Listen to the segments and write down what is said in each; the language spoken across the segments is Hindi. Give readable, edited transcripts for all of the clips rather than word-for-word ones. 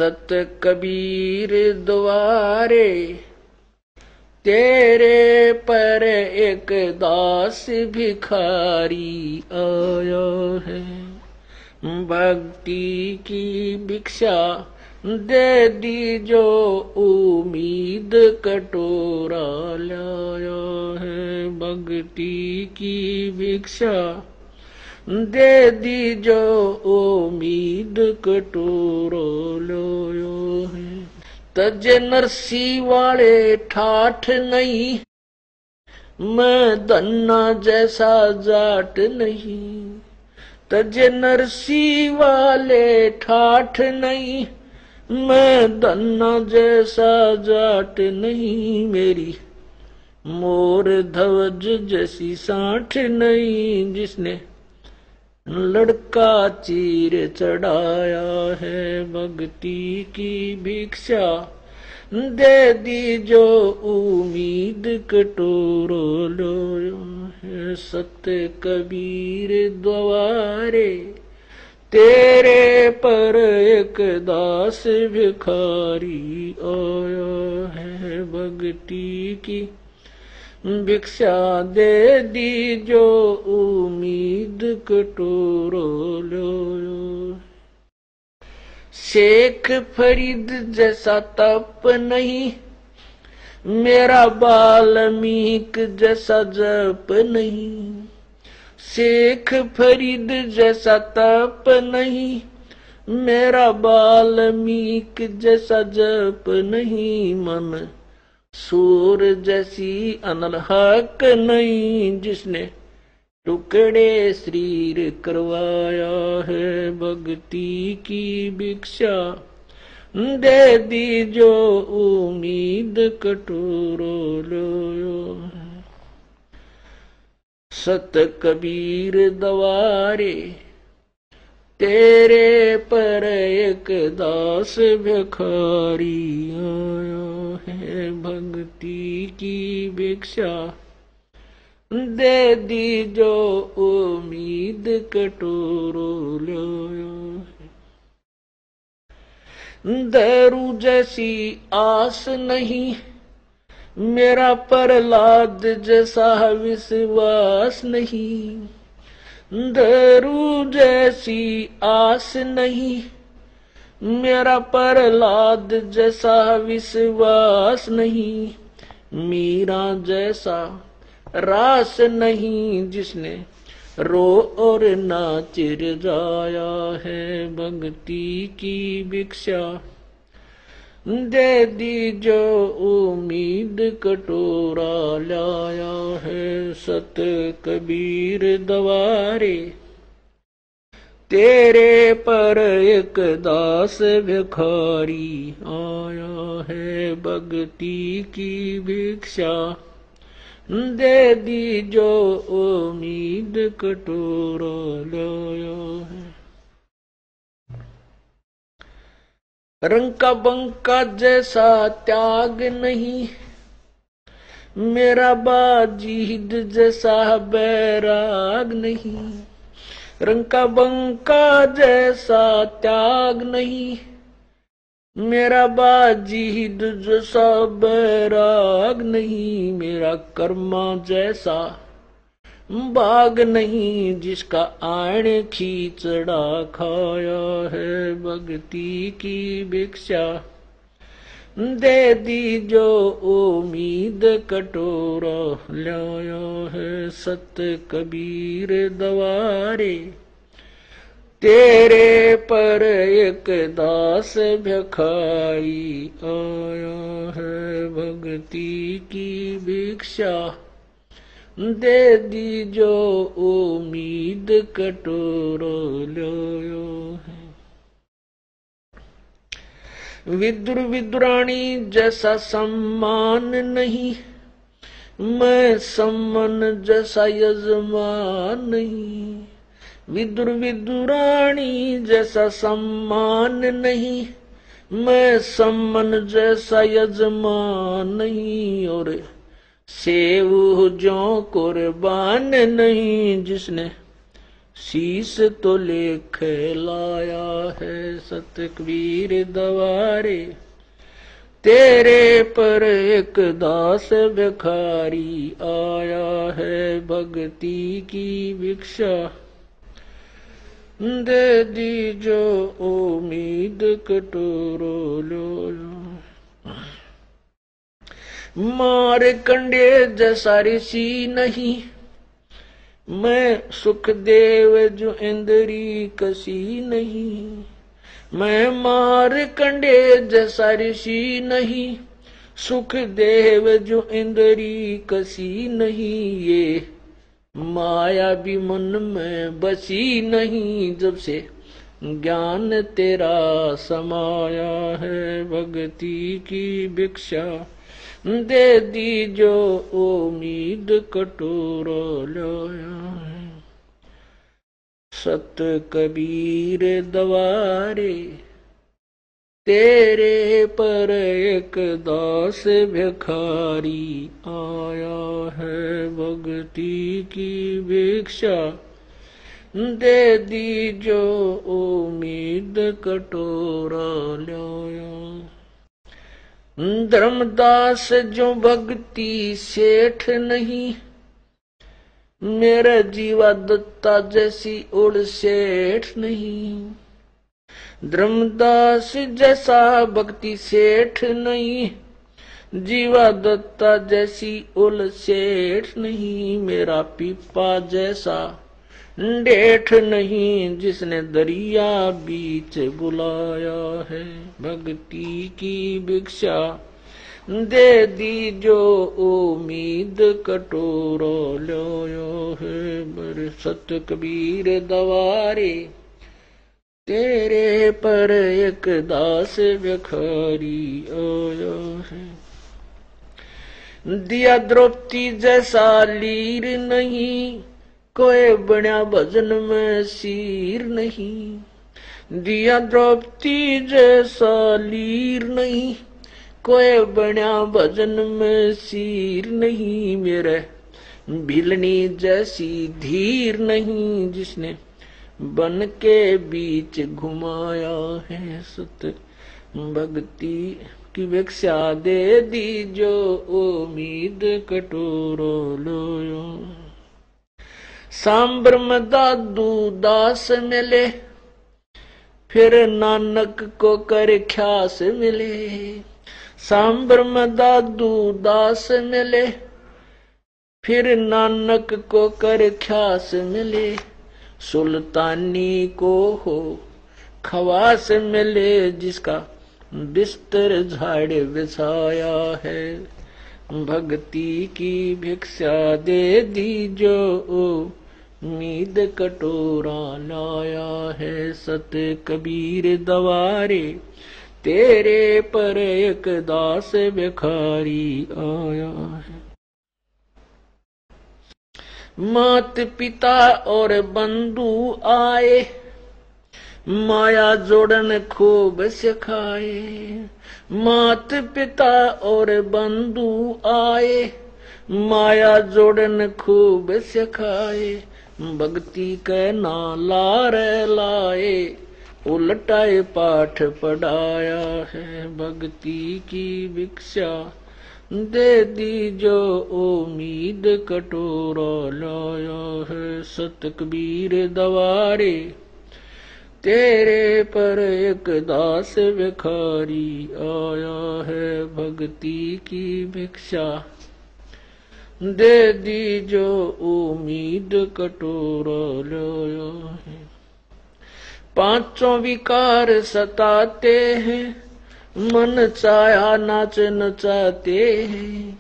सत कबीर द्वारे तेरे पर एक दास भिखारी आया है। भक्ति की भिक्षा दे दी जो उम्मीद कटोरा लाया है। भक्ति की भिक्षा दे दी जो उम्मीद कटोरा लाया है। तज नरसी वाले ठाठ नहीं, मैं धन्ना जैसा जाट नहीं। तज नरसी वाले ठाठ नहीं, मैं धन्ना जैसा जाट नहीं। मेरी मोर ध्वज जैसी साठ नहीं, जिसने लड़का चीर चढ़ाया है। भक्ति की भिक्षा दे दी जो उम्मीद कटोरो लोयो है। सत्य कबीर द्वारे तेरे पर एक दास भिखारी आया है। भक्ति की भिक्षा दे दी जो उम्मीद कटोरो लोयो। शेख फरीद जैसा तप नहीं, मेरा वाल्मीक जैसा जप नहीं। शेख फरीद जैसा तप नहीं, मेरा वाल्मीक जैसा जप नहीं। मन सूर जैसी अनलहक नहीं, जिसने टुकड़े शरीर करवाया है। भक्ति की भिक्षा दे दी जो उम्मीद कटोरो लोयो। सत कबीर द्वारे तेरे पर एक दास भिखारी आया है। भक्ति की भिक्षा दे दी जो उम्मीद कटोरो लोयो। दारू जैसी आस नहीं, मेरा प्रहलाद जैसा विश्वास नहीं। दारू जैसी आस नहीं, मेरा प्रहलाद जैसा विश्वास नहीं। मीरा जैसा रास नहीं, जिसने रो और नाच जाया है। भक्ति की भिक्षा दे दी जो उम्मीद कटोरा लाया है। सत कबीर द्वारे तेरे पर एक दास भिखारी आया है। भक्ति की भिक्षा दे दी जो उम्मीद कटोरा लाया है। रंका बंका जैसा त्याग नहीं, मेरा बाजीद जैसा बैराग नहीं। रंका बंका जैसा त्याग नहीं, मेरा बाजीद जैसा बैराग नहीं। मेरा कर्मा जैसा बाग नहीं, जिसका आण खींचड़ा खाया है। भक्ति की भिक्षा दे दी जो उम्मीद कटोरा लाया है। सत कबीर द्वारे तेरे पर एक दास भिखारी आया है। भक्ति की भिक्षा दे दी जो उम्मीद कटोरो लोयो है। विदुर विदुरानी जैसा सम्मान नहीं, मैं सम्मन जैसा यजमान नहीं। विदुर विदुरानी जैसा सम्मान नहीं, मैं सम्मन जैसा यजमान नहीं। और सेव जो कुर्बान नहीं, जिसने शीस तो लेख लाया है सत कबीर दवारे। तेरे पर एक दास भिखारी आया है भक्ति की भिक्षा। दे दी जो उम्मीद कटोरो लो। मार कंडे जैसा ऋषि नहीं, मैं सुखदेव जो इंद्री कसी नहीं। मैं मार कंडे जैसा ऋषि नहीं, सुखदेव जो इंद्री कसी नहीं। ये माया भी मन में बसी नहीं, जब से ज्ञान तेरा समाया है भक्ति की भिक्षा। दे दी जो उम्मीद कटोरा लाया है। सत कबीर दवारे तेरे पर एक दास भिखारी आया है भक्ति की भिक्षा। दे दी जो उम्मीद कटोरा लाया। धर्मदास जो भक्ति सेठ नहीं, मेरा जीवा दत्ता जैसी उड़ सेठ नहीं। धर्मदास जैसा भक्ति सेठ नहीं, जीवा दत्ता जैसी उल सेठ नहीं। मेरा पीपा जैसा डेठ नहीं, जिसने दरिया बीच बुलाया है भक्ति की भिक्षा। दे दी जो उम्मीद कटोरा लाया है। मेरे सत कबीर दवारे तेरे पर एक दास भिखारी आया है। दिया द्रौपदी जैसा लीर नहीं, कोई बना भजन में सीर नहीं। दिया द्रौपदी जैसा लीर नहीं, कोई बना भजन में सीर नहीं। मेरे भिलनी जैसी धीर नहीं, जिसने बन के बीच घुमाया है सत भक्ति की भिक्षा। दे दी जो उम्मीद कटोरा लाया। सांबर में दादू दास मिले, फिर नानक को कर ख्यास मिले। सांबर में दादू दास मिले, फिर नानक को कर ख्यास मिले। सुल्तानी को हो खवास मिले, जिसका बिस्तर झाड़ बिछाया है भक्ति की भिक्षा। दे दी जो उम्मीद कटोरा लाया है सत कबीर दवारे। तेरे पर एक दास भिखारी आया है। मात पिता और बंधु आए, माया जोड़न खूब सिखाए। मात पिता और बंधु आए, माया जोड़न खूब सिखाए। भक्ति के नाला रे लाए, उलटाए पाठ पढ़ाया है भक्ति की भिक्षा। दे दी जो उम्मीद कटोरा लाया है सत कबीर दवारे। तेरे पर एक दास भिखारी आया है भक्ति की भिक्षा। दे दी जो उम्मीद कटोरा लाया है। पांचों विकार सताते हैं, मन चाया नाच नचाते हैं।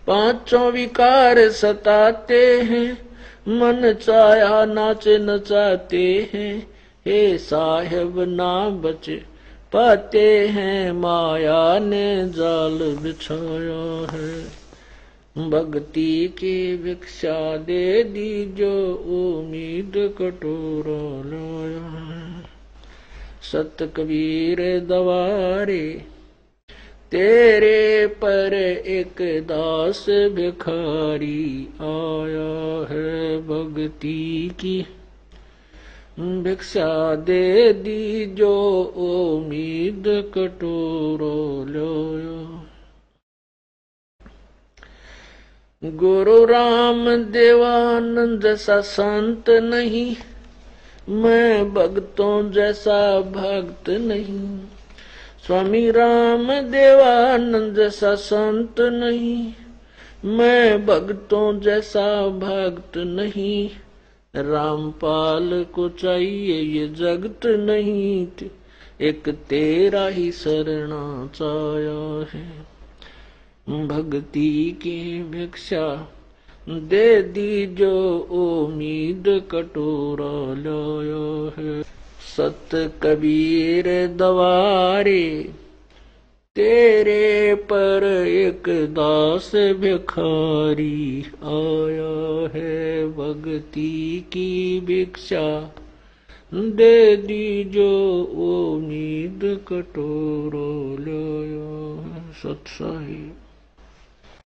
पांचों विकार सताते हैं, मन चाया नाच नचाते हैं। हे साहेब ना बच पाते हैं, माया ने जाल बिछाया है भक्ति की भिक्षा। दे दी जो उम्मीद कटोरा लाया। सत कबीर दवारे तेरे पर एक दास भिखारी आया है भक्ति की भिक्षा दे दी जो उम्मीद कटोरो लो। गुरु राम देवानंद जैसा संत नहीं, मैं भक्तों जैसा भक्त नहीं। स्वामी राम देवानंद जैसा संत नहीं, मैं भक्तों जैसा भक्त नहीं। रामपाल को चाहिए ये जगत नहीं, एक तेरा ही शरणा चाया है। भक्ति की भिक्षा दे दी जो उम्मीद कटोरा लाया है। सत कबीर दवारे तेरे पर एक दास भिखारी आया है। भक्ति की भिक्षा दे दी जो उम्मीद कटोरा लाया है। सत साहिब।